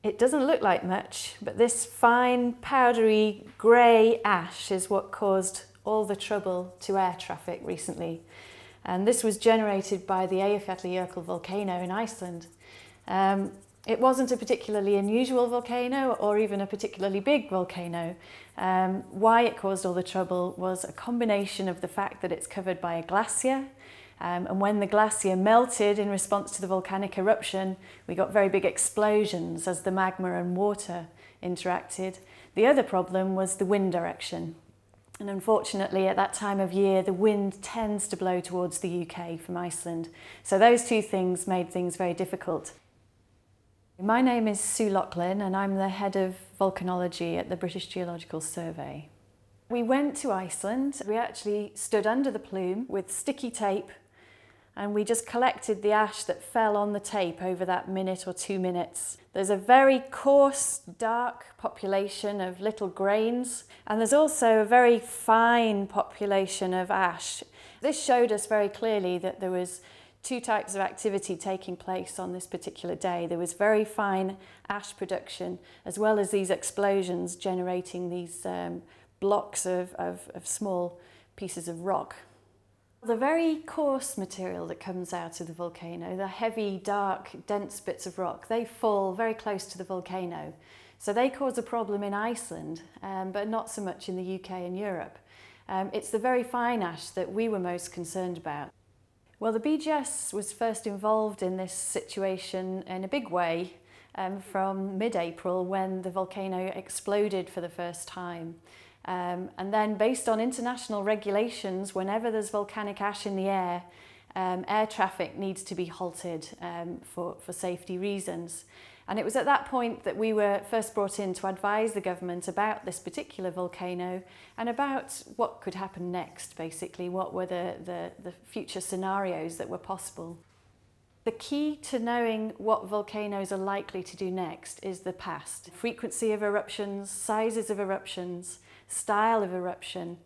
It doesn't look like much, but this fine, powdery, grey ash is what caused all the trouble to air traffic recently. And this was generated by the Eyjafjallajökull volcano in Iceland. It wasn't a particularly unusual volcano or even a particularly big volcano. Why it caused all the trouble was a combination of the fact that it's covered by a glacier, and when the glacier melted in response to the volcanic eruption, we got very big explosions as the magma and water interacted. The other problem was the wind direction. And unfortunately, at that time of year, the wind tends to blow towards the UK from Iceland. So those two things made things very difficult. My name is Sue Loughlin and I'm the head of volcanology at the British Geological Survey. We went to Iceland. We actually stood under the plume with sticky tape and we just collected the ash that fell on the tape over that minute or 2 minutes. There's a very coarse, dark population of little grains, and there's also a very fine population of ash. This showed us very clearly that there was two types of activity taking place on this particular day. There was very fine ash production, as well as these explosions generating these blocks of small pieces of rock. The very coarse material that comes out of the volcano, the heavy, dark, dense bits of rock, they fall very close to the volcano. So they cause a problem in Iceland, but not so much in the UK and Europe. It's the very fine ash that we were most concerned about. Well, the BGS was first involved in this situation in a big way from mid-April when the volcano exploded for the first time. And then based on international regulations, whenever there's volcanic ash in the air traffic needs to be halted for safety reasons. And it was at that point that we were first brought in to advise the government about this particular volcano and about what could happen next, basically, what were the future scenarios that were possible. The key to knowing what volcanoes are likely to do next is the past. Frequency of eruptions, sizes of eruptions, style of eruption.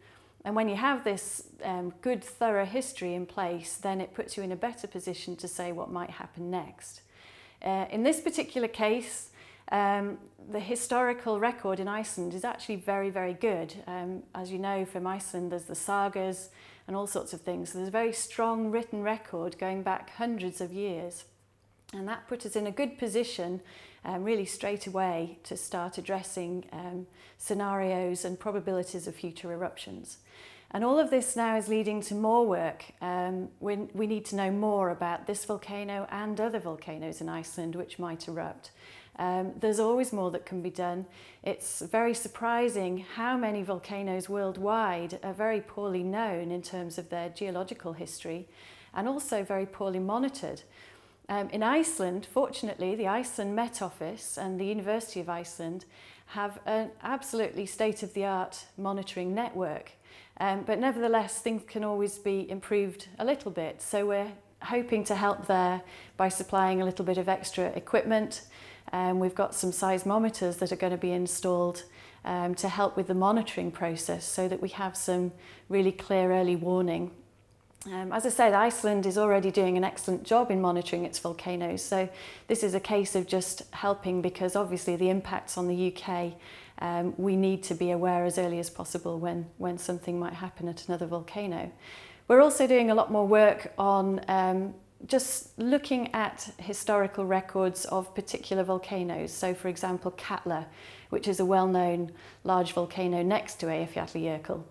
And when you have this good, thorough history in place, then it puts you in a better position to say what might happen next. In this particular case, the historical record in Iceland is actually very, very good. As you know, from Iceland, there's the sagas and all sorts of things. So there's a very strong written record going back hundreds of years. And that put us in a good position really straight away to start addressing scenarios and probabilities of future eruptions. And all of this now is leading to more work. We need to know more about this volcano and other volcanoes in Iceland which might erupt. There's always more that can be done. It's very surprising how many volcanoes worldwide are very poorly known in terms of their geological history and also very poorly monitored. In Iceland, fortunately, the Iceland Met Office and the University of Iceland have an absolutely state-of-the-art monitoring network. But nevertheless, things can always be improved a little bit. So we're hoping to help there by supplying a little bit of extra equipment. We've got some seismometers that are going to be installed to help with the monitoring process so that we have some really clear early warning. As I said, Iceland is already doing an excellent job in monitoring its volcanoes, so this is a case of just helping because obviously the impacts on the UK, we need to be aware as early as possible when something might happen at another volcano. We're also doing a lot more work on just looking at historical records of particular volcanoes. So for example, Katla, which is a well-known large volcano next to Eyjafjallajökull.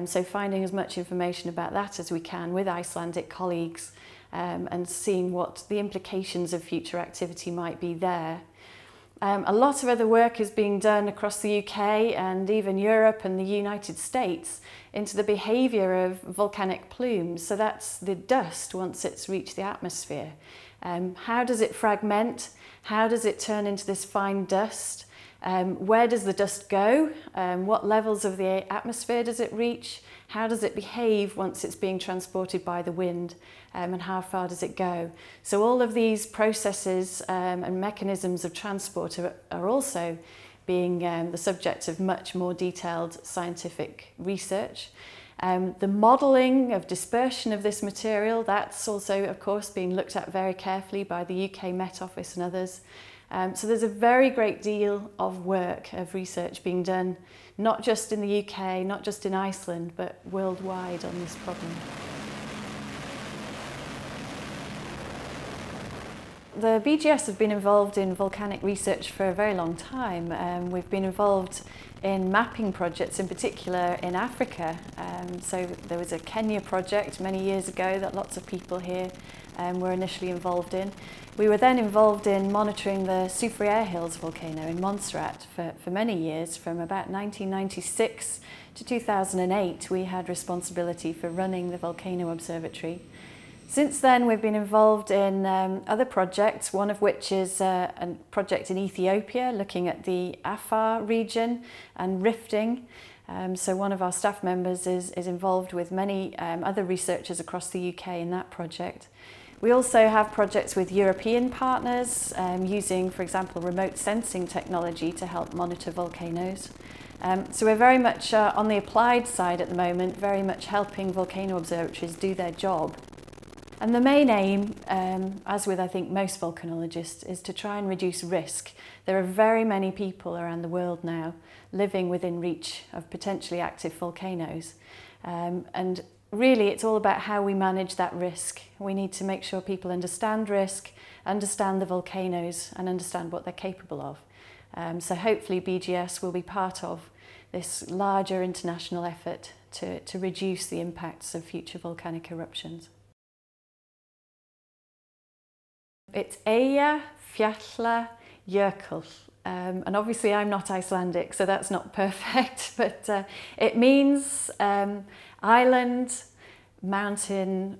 So finding as much information about that as we can with Icelandic colleagues and seeing what the implications of future activity might be there. A lot of other work is being done across the UK and even Europe and the United States into the behaviour of volcanic plumes. So that's the dust once it's reached the atmosphere. How does it fragment? How does it turn into this fine dust? Where does the dust go? What levels of the atmosphere does it reach? How does it behave once it's being transported by the wind? And how far does it go? So all of these processes and mechanisms of transport are also being the subject of much more detailed scientific research. The modelling of dispersion of this material, that's also of course being looked at very carefully by the UK Met Office and others. So there's a very great deal of work, of research being done, not just in the UK, not just in Iceland, but worldwide on this problem. The BGS have been involved in volcanic research for a very long time. We've been involved in mapping projects, in particular in Africa. So there was a Kenya project many years ago that lots of people here were initially involved in. We were then involved in monitoring the Soufriere Hills volcano in Montserrat for many years. From about 1996 to 2008, we had responsibility for running the volcano observatory. Since then, we've been involved in other projects, one of which is a project in Ethiopia looking at the Afar region and rifting. So one of our staff members is involved with many other researchers across the UK in that project. We also have projects with European partners using, for example, remote sensing technology to help monitor volcanoes. So we're very much on the applied side at the moment, very much helping volcano observatories do their job. And the main aim, as with I think most volcanologists, is to try and reduce risk. There are very many people around the world now living within reach of potentially active volcanoes. And really it's all about how we manage that risk. We need to make sure people understand risk, understand the volcanoes and understand what they're capable of. So hopefully BGS will be part of this larger international effort to reduce the impacts of future volcanic eruptions. It's Eyjafjallajökull, and obviously I'm not Icelandic, so that's not perfect, but it means island, mountain,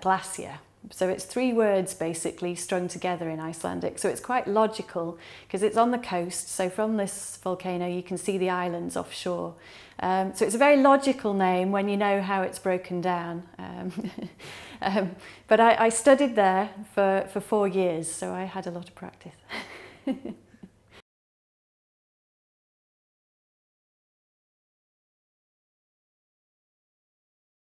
glacier. So it's three words basically strung together in Icelandic, so it's quite logical because it's on the coast, so from this volcano you can see the islands offshore. So it's a very logical name when you know how it's broken down. But I studied there for 4 years, so I had a lot of practice.